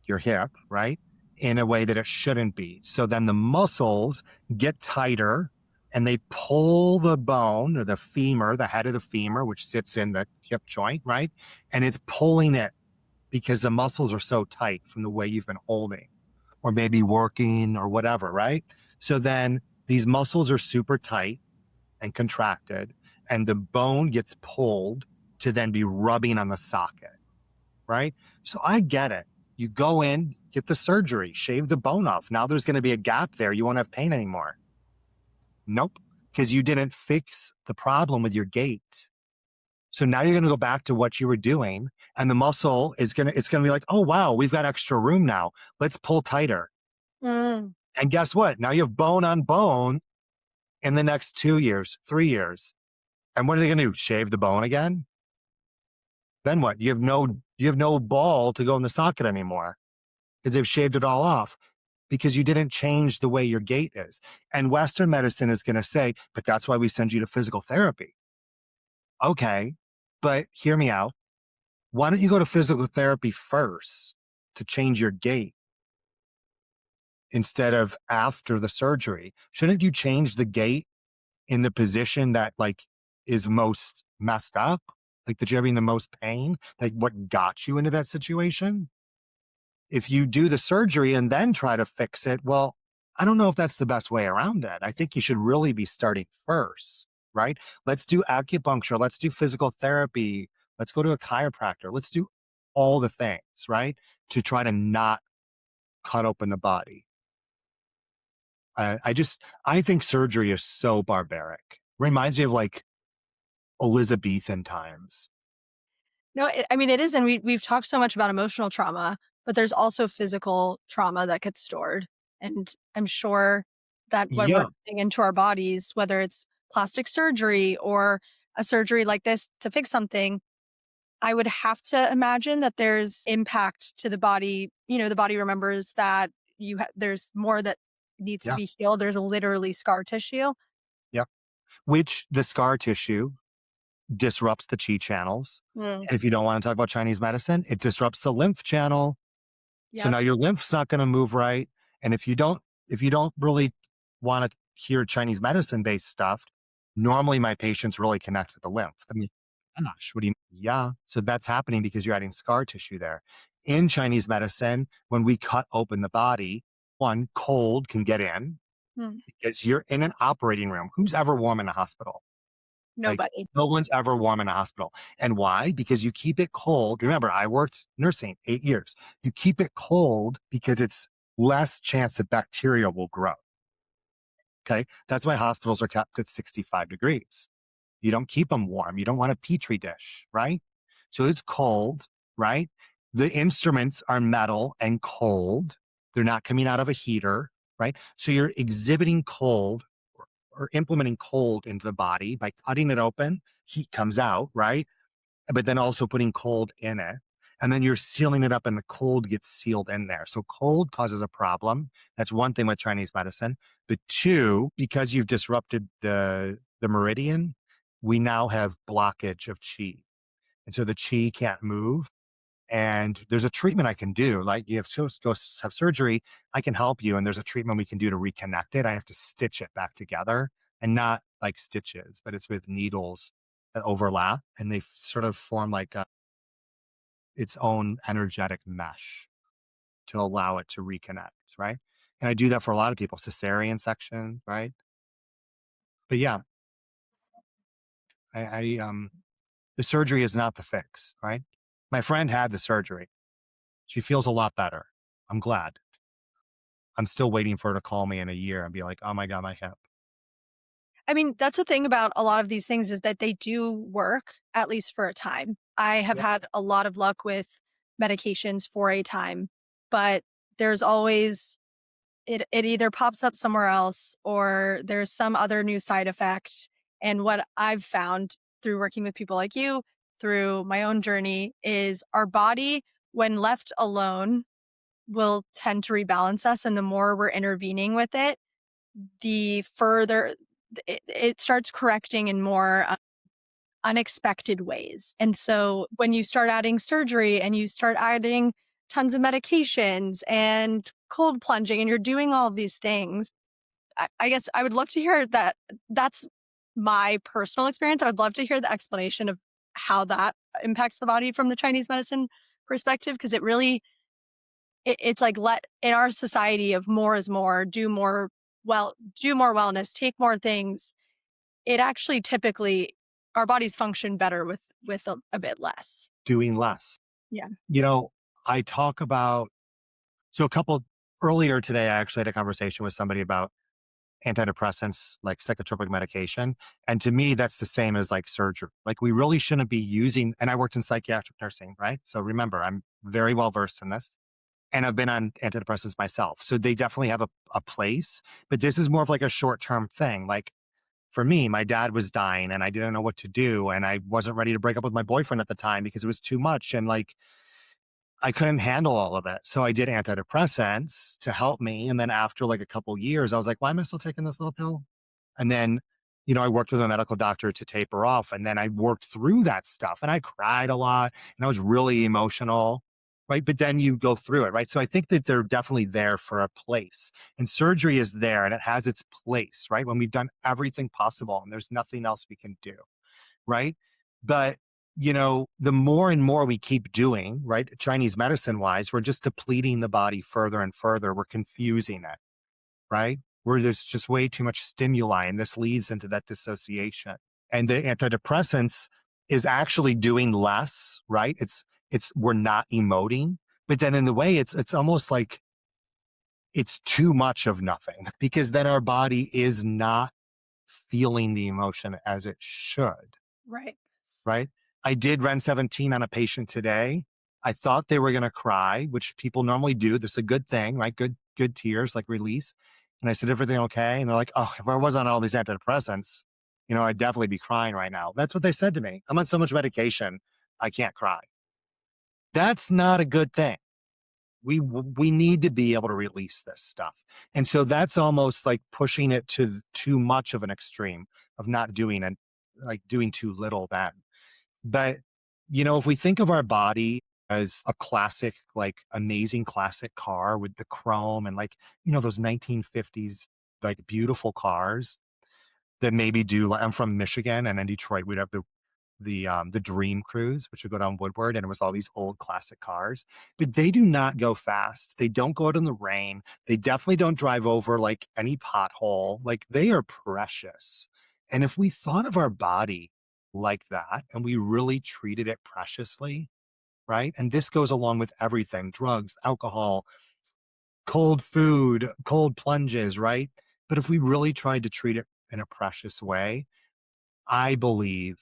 your hip, right? In a way that it shouldn't be. So then the muscles get tighter and they pull the bone or the femur, the head of the femur, which sits in the hip joint, right? And it's pulling it because the muscles are so tight from the way you've been holding or maybe working or whatever, right? So then these muscles are super tight and contracted, and the bone gets pulled to then be rubbing on the socket, right? So I get it. You go in, get the surgery, shave the bone off. Now there's going to be a gap there. You won't have pain anymore. Nope, because you didn't fix the problem with your gait. So now you're going to go back to what you were doing, and the muscle is it's going to be like, oh, wow, we've got extra room now. Let's pull tighter. Mm. And guess what? Now you have bone on bone in the next 2 years, 3 years. And what are they going to do? Shave the bone again? Then what? You have no ball to go in the socket anymore because they've shaved it all off because you didn't change the way your gait is. And Western medicine is going to say, but that's why we send you to physical therapy. Okay, but hear me out. Why don't you go to physical therapy first to change your gait instead of after the surgery? Shouldn't you change the gait in the position that like is most messed up? Like that you're having the most pain? Like what got you into that situation? If you do the surgery and then try to fix it, well, I don't know if that's the best way around it. I think you should really be starting first, right? Let's do acupuncture. Let's do physical therapy. Let's go to a chiropractor. Let's do all the things, right? To try to not cut open the body. I think surgery is so barbaric. Reminds me of like Elizabethan times. No, it is, and we've talked so much about emotional trauma, but there's also physical trauma that gets stored, and I'm sure that when we're Yeah. getting into our bodies, whether it's plastic surgery or a surgery like this to fix something, I would have to imagine that there's impact to the body. The body remembers that there's more that needs to Yeah. be healed. There's literally scar tissue. Yeah. Which the scar tissue disrupts the chi channels. Mm. And if you don't want to talk about Chinese medicine, it disrupts the lymph channel. So Yep. now your lymph's not going to move right. And if you don't really want to hear Chinese medicine based stuff, normally my patients really connect with the lymph. I mean, Gosh, what do you mean? Yeah. So that's happening because you're adding scar tissue there. In Chinese medicine, when we cut open the body, one, cold can get in Hmm. because you're in an operating room. Who's ever warm in a hospital? Like, Nobody. no one's ever warm in a hospital. And why? Because you keep it cold. Remember, I worked nursing 8 years. You keep it cold because it's less chance that bacteria will grow. Okay. That's why hospitals are kept at 65 degrees. You don't keep them warm. You don't want a petri dish, right? So it's cold, right? The instruments are metal and cold. They're not coming out of a heater, right? So you're exhibiting cold or implementing cold into the body by cutting it open. Heat comes out, right? But then also putting cold in it. And then you're sealing it up and the cold gets sealed in there. So cold causes a problem. That's one thing with Chinese medicine. But two, because you've disrupted the meridian, we now have blockage of qi. And so the qi can't move. And there's a treatment I can do. Like you have to go have surgery, I can help you. And there's a treatment we can do to reconnect it. I have to stitch it back together and not like stitches, but it's with needles that overlap and they sort of form like its own energetic mesh to allow it to reconnect, right? And I do that for a lot of people, cesarean section, right? But yeah, I the surgery is not the fix, right? My friend had the surgery. She feels a lot better. I'm glad. I'm still waiting for her to call me in a year and be like, "Oh my god, my hip." I mean, that's the thing about a lot of these things is that they do work, at least for a time. I have Yep. had a lot of luck with medications for a time, but there's always it either pops up somewhere else or there's some other new side effect. And what I've found through working with people like you, through my own journey, is our body, when left alone, will tend to rebalance us. And the more we're intervening with it, the further it starts correcting in more unexpected ways. And so when you start adding surgery and you start adding tons of medications and cold plunging and you're doing all of these things, I guess I would love to hear that. That's my personal experience. I would love to hear the explanation of how that impacts the body from the Chinese medicine perspective, because it really, it's like, let in our society of more is more, do more, well, do more wellness, take more things. It actually typically our bodies function better with a bit less. Doing less. Yeah. You know, I talk about so a couple earlier today, I actually had a conversation with somebody about antidepressants, like psychotropic medication. And to me, that's the same as like surgery. Like we really shouldn't be using, and I worked in psychiatric nursing, right? So remember, I'm very well versed in this and I've been on antidepressants myself. So they definitely have a place, but this is more of like a short term thing. Like for me, my dad was dying and I didn't know what to do. And I wasn't ready to break up with my boyfriend at the time because it was too much. And like, I couldn't handle all of it. So I did antidepressants to help me. And then after like a couple years, I was like, why am I still taking this little pill? And then, you know, I worked with a medical doctor to taper off. And then I worked through that stuff and I cried a lot and I was really emotional. Right. But then you go through it. Right. So I think that they're definitely there for a place and surgery is there and it has its place. Right. When we've done everything possible and there's nothing else we can do. Right. But you know, the more and more we keep doing, right, Chinese medicine wise, we're just depleting the body further and further. We're confusing it, right? Where there's just way too much stimuli, and this leads into that dissociation. And the antidepressants is actually doing less, right? It's we're not emoting, but then in the way it's almost like it's too much of nothing because then our body is not feeling the emotion as it should. Right. Right? I did Ren 17 on a patient today. I thought they were going to cry, which people normally do. This is a good thing, right? Good tears, like release. And I said, everything okay? And they're like, oh, if I was on all these antidepressants, you know, I'd definitely be crying right now. That's what they said to me. I'm on so much medication, I can't cry. That's not a good thing. We need to be able to release this stuff. And so that's almost like pushing it to too much of an extreme of not doing it, like doing too little then. But, you know, if we think of our body as a classic, like amazing classic car with the chrome and like, you know, those 1950s, like beautiful cars that maybe do, like, I'm from Michigan and in Detroit, we'd have the Dream Cruise, which would go down Woodward, and it was all these old classic cars. But they do not go fast. They don't go out in the rain. They definitely don't drive over like any pothole. Like they are precious. And if we thought of our body like that and we really treated it preciously, right? And this goes along with everything: drugs, alcohol, cold food, cold plunges, right? But if we really tried to treat it in a precious way, I believe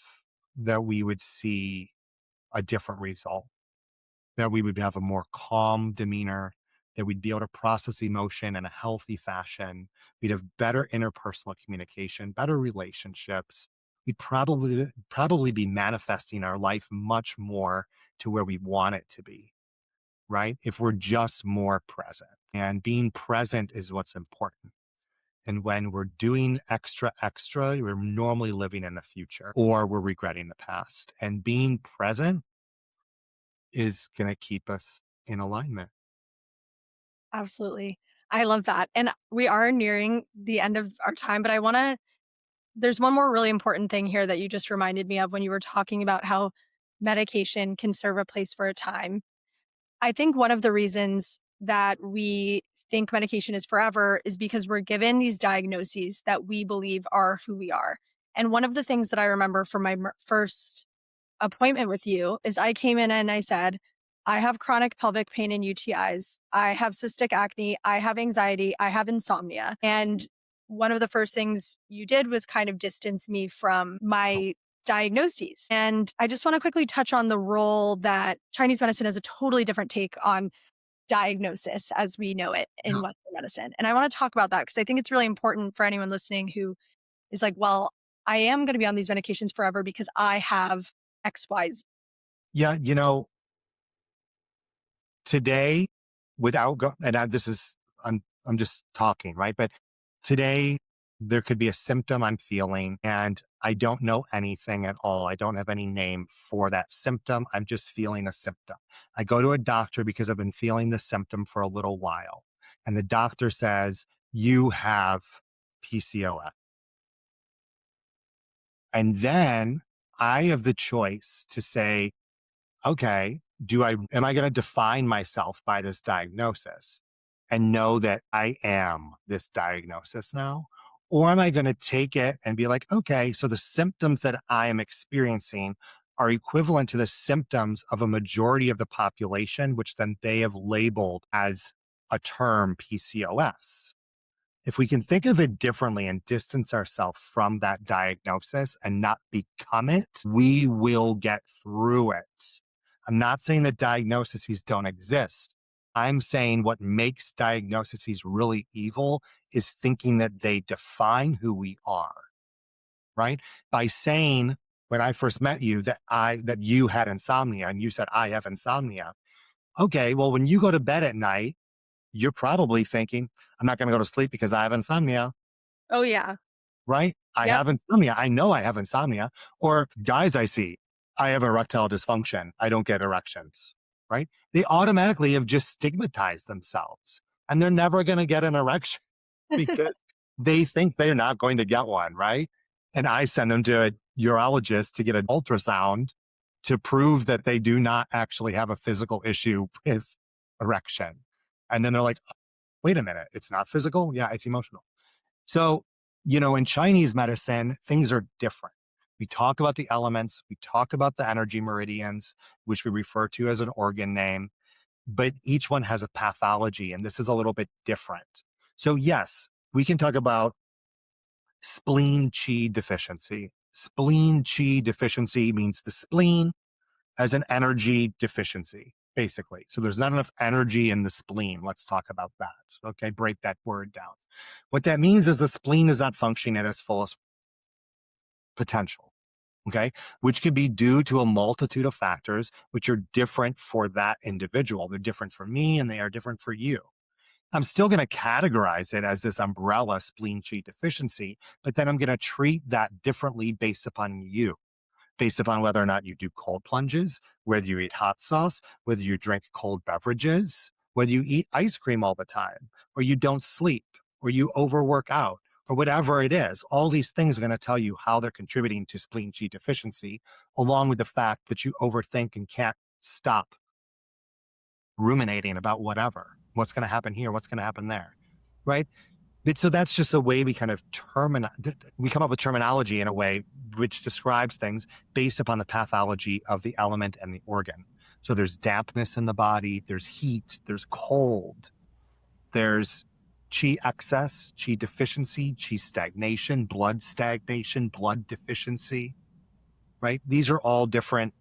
that we would see a different result, that we would have a more calm demeanor, that we'd be able to process emotion in a healthy fashion. We'd have better interpersonal communication, better relationships. We'd probably be manifesting our life much more to where we want it to be, right? If we're just more present. And being present is what's important. And when we're doing extra, we're normally living in the future or we're regretting the past. And being present is going to keep us in alignment. Absolutely. I love that. And we are nearing the end of our time, but there's one more really important thing here that you just reminded me of when you were talking about how medication can serve a place for a time. I think one of the reasons that we think medication is forever is because we're given these diagnoses that we believe are who we are. And one of the things that I remember from my first appointment with you is I came in and I said, I have chronic pelvic pain and UTIs. I have cystic acne. I have anxiety. I have insomnia. And one of the first things you did was kind of distance me from my diagnoses. And I just want to quickly touch on the role that Chinese medicine has a totally different take on diagnosis as we know it in Western medicine. And I want to talk about that because I think it's really important for anyone listening who is like, well, I am going to be on these medications forever because I have XYZ. Yeah, today, this is, I'm just talking, right? But today, there could be a symptom I'm feeling and I don't know anything at all. I don't have any name for that symptom. I'm just feeling a symptom. I go to a doctor because I've been feeling the symptom for a little while. And the doctor says, you have PCOS. And then I have the choice to say, okay, am I going to define myself by this diagnosis and know that I am this diagnosis now? Or am I going to take it and be like, okay, so the symptoms that I am experiencing are equivalent to the symptoms of a majority of the population, which then they have labeled as a term PCOS. If we can think of it differently and distance ourselves from that diagnosis and not become it, we will get through it. I'm not saying that diagnoses don't exist. I'm saying what makes diagnoses really evil is thinking that they define who we are, right? By saying when I first met you that you had insomnia and you said, I have insomnia. Okay, well, when you go to bed at night, you're probably thinking, I'm not going to go to sleep because I have insomnia, Oh, yeah. right? I Yep. have insomnia. I know I have insomnia. Or guys I see, I have erectile dysfunction. I don't get erections, right? They automatically have just stigmatized themselves and they're never going to get an erection because they think they're not going to get one, right? And I send them to a urologist to get an ultrasound to prove that they do not actually have a physical issue with erection. And then they're like, wait a minute, it's not physical? Yeah, it's emotional. So, in Chinese medicine, things are different. We talk about the elements, we talk about the energy meridians, which we refer to as an organ name, but each one has a pathology, and this is a little bit different. So, yes, we can talk about spleen qi deficiency. Spleen qi deficiency means the spleen has an energy deficiency, basically. So there's not enough energy in the spleen. Let's talk about that. Okay, break that word down. What that means is the spleen is not functioning at its fullest potential, okay, which could be due to a multitude of factors, which are different for that individual. They're different for me and they are different for you. I'm still going to categorize it as this umbrella spleen qi deficiency, but then I'm going to treat that differently based upon you, based upon whether or not you do cold plunges, whether you eat hot sauce, whether you drink cold beverages, whether you eat ice cream all the time, or you don't sleep, or you overwork out, or whatever it is. All these things are going to tell you how they're contributing to spleen G deficiency, along with the fact that you overthink and can't stop ruminating about what's going to happen here, what's going to happen there, right? So that's just a way we kind of we come up with terminology in a way which describes things based upon the pathology of the element and the organ. So there's dampness in the body, there's heat, there's cold, there's chi excess, chi deficiency, chi stagnation, blood deficiency, right? These are all different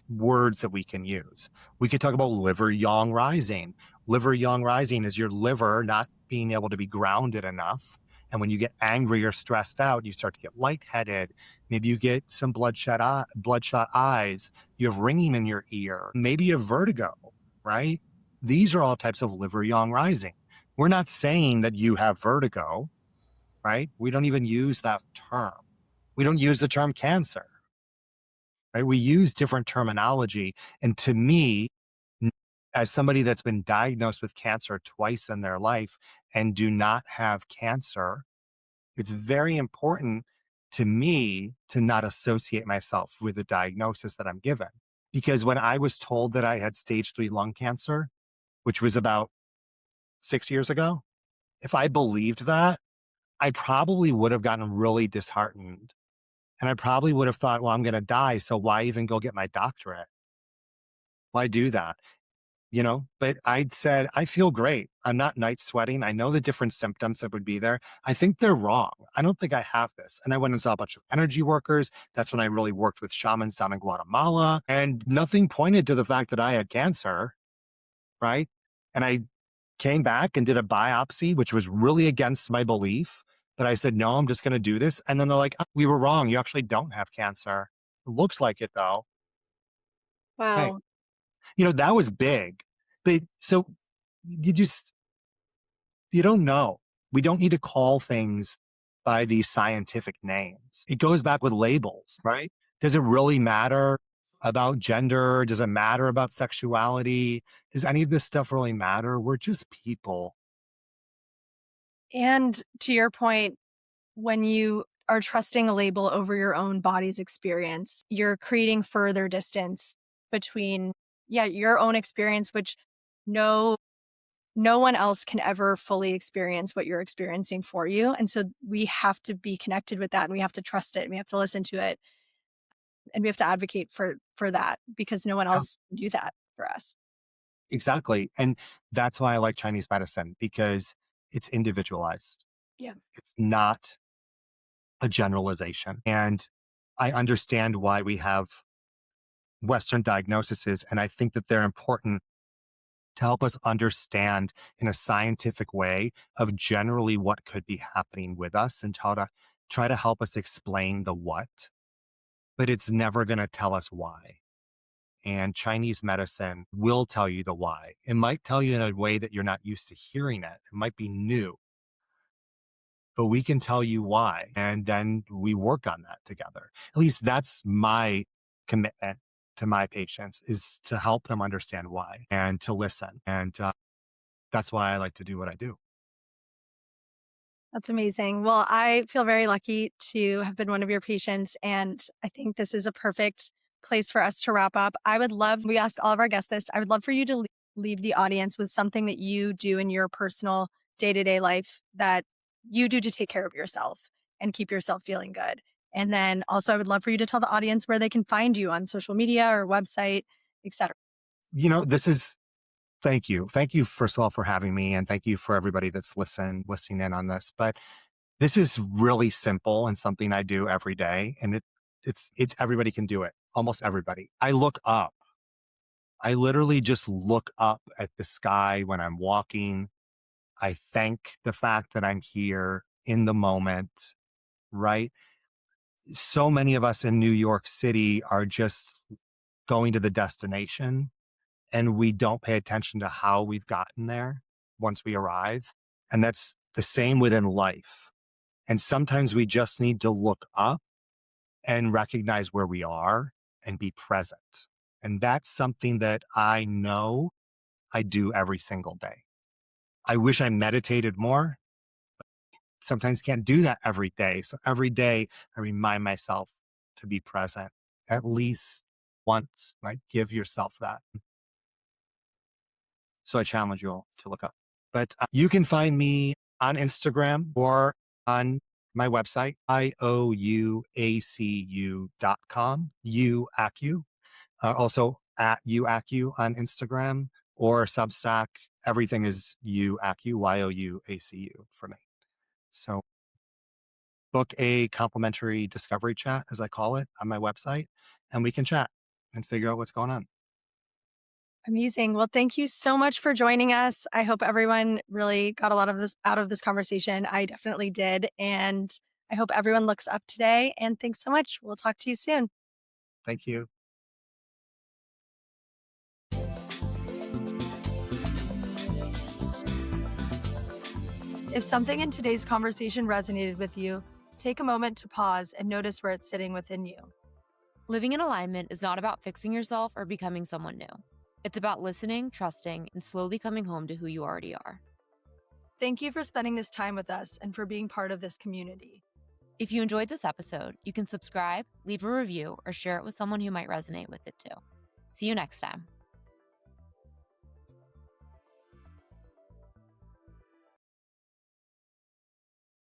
words that we can use. We could talk about liver yang rising. Liver yang rising is your liver not being able to be grounded enough. And when you get angry or stressed out, you start to get lightheaded. Maybe you get some bloodshot eyes. You have ringing in your ear. Maybe you have vertigo, right? These are all types of liver yang rising. We're not saying that you have vertigo, right? We don't even use that term. We don't use the term cancer, right? We use different terminology. And to me, as somebody that's been diagnosed with cancer twice in their life and do not have cancer, it's very important to me to not associate myself with the diagnosis that I'm given. Because when I was told that I had stage 3 lung cancer, which was about 6 years ago, if I believed that, I probably would have gotten really disheartened. And I probably would have thought, well, I'm going to die. So why even go get my doctorate? Why do that? But I said, I feel great. I'm not night sweating. I know the different symptoms that would be there. I think they're wrong. I don't think I have this. And I went and saw a bunch of energy workers. That's when I really worked with shamans down in Guatemala. And nothing pointed to the fact that I had cancer, right? And I came back and did a biopsy, which was really against my belief. But I said, no, I'm just going to do this. And then they're like, oh, we were wrong. You actually don't have cancer. It looks like it, though. Hey, Wow. that was big. But so you just, you don't know. We don't need to call things by these scientific names. It goes back with labels, right? Does it really matter about gender? Does it matter about sexuality? Does any of this stuff really matter? We're just people. And to your point, when you are trusting a label over your own body's experience, you're creating further distance between, your own experience, which no one else can ever fully experience what you're experiencing for you. And so we have to be connected with that, and we have to trust it, and we have to listen to it, and we have to advocate for that, because no one Yeah, else can do that for us. exactly. And that's why I like Chinese medicine, because it's individualized. Yeah. It's not a generalization. And I understand why we have Western diagnoses, and I think that they're important to help us understand in a scientific way of generally what could be happening with us and how to try to help us explain the what, but it's never going to tell us why. And Chinese medicine will tell you the why. It might tell you in a way that you're not used to hearing it. It might be new, but we can tell you why. And then we work on that together. At least that's my commitment to my patients, is to help them understand why and to listen. And that's why I like to do what I do. That's amazing. Well, I feel very lucky to have been one of your patients, and I think this is a perfect place for us to wrap up. We ask all of our guests this, I would love for you to leave the audience with something that you do in your personal day-to-day life that you do to take care of yourself and keep yourself feeling good. And then also I would love for you to tell the audience where they can find you on social media or website, etc. Thank you. Thank you, first of all, for having me. And thank you for everybody that's listening in on this. But this is really simple and something I do every day. And it's everybody can do it. Almost everybody. I look up. I literally just look up at the sky when I'm walking. I thank the fact that I'm here in the moment, right? So many of us in New York City are just going to the destination, and we don't pay attention to how we've gotten there once we arrive. And that's the same within life. And sometimes we just need to look up and recognize where we are and be present. And that's something that I know I do every single day. I wish I meditated more. sometimes can't do that every day. So every day I remind myself to be present at least once. Like, give yourself that. So I challenge you all to look up. But you can find me on Instagram or on my website, iouacu.com, you acu. Also at you acu on Instagram or Substack. Everything is you acu, YOU ACU for me. So book a complimentary discovery chat, as I call it, on my website, and we can chat and figure out what's going on. Amazing. Well, thank you so much for joining us. I hope everyone really got a lot of this out of this conversation. I definitely did. And I hope everyone looks up today. And thanks so much. We'll talk to you soon. Thank you. If something in today's conversation resonated with you, take a moment to pause and notice where it's sitting within you. Living in alignment is not about fixing yourself or becoming someone new. It's about listening, trusting, and slowly coming home to who you already are. Thank you for spending this time with us and for being part of this community. If you enjoyed this episode, you can subscribe, leave a review, or share it with someone who might resonate with it too. See you next time.